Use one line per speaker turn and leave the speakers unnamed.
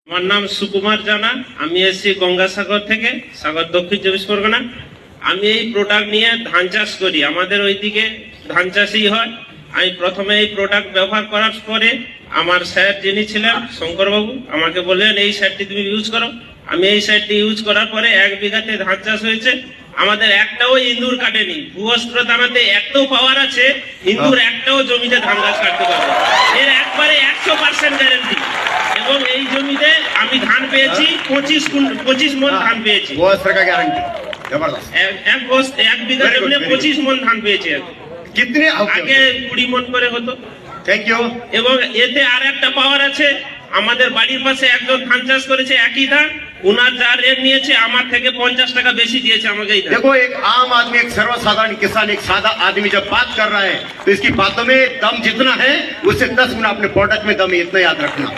আমার নাম সুকুমার জানা, আমি এসেছি গঙ্গাসাগর থেকে, সাগর দক্ষিণ 24 পরগনা। আমি এই প্রোডাক্ট নিয়ে ধান চাষ করি, আমাদের ওইদিকে ধান চাষই হয়। আমি প্রথমে এই প্রোডাক্ট ব্যবহার করার পরে আমার স্যার যিনি ছিলেন শঙ্করবাবু আমাকে বললেন এই সারটি তুমি ইউজ করো। আমি এই সারটি ইউজ করার পরে 1 বিঘাতে ধান চাষ হয়েছে। আমাদের একটাও ইঁদুর কাটেনি। ভূবস্ত্র দানাতে এত পাওয়ার আছে, ইঁদুর একটাও জমিতে ধান গাছ কাটতে পারবে, এর একবারে 100% গ্যারেন্টি। এবং এই জমিতে আমি ধান পেয়েছি 25 মণ ধান পেয়েছি। এক বিঘা জমিতে 25 মণ ধান পেয়েছি। আগে 20 মণ করে হতো।
Thank you.
এবং এতে আর একটা পাওয়ার আছে, আমাদের বাড়ির পাশে একজন ধান চাষ করেছে একই ধান, উনার যা রেট নিয়েছে আমার থেকে 50 টাকা বেশি দিয়েছে আমাকে।
देखो, एक आम आदमी, एक सर्वसाधारण किसान, एक सादा आदमी जब बात कर रहा है तो इसकी बातों में दम जितना है उससे 10 गुना अपने प्रोडक्ट में दम है, इतना याद रखना।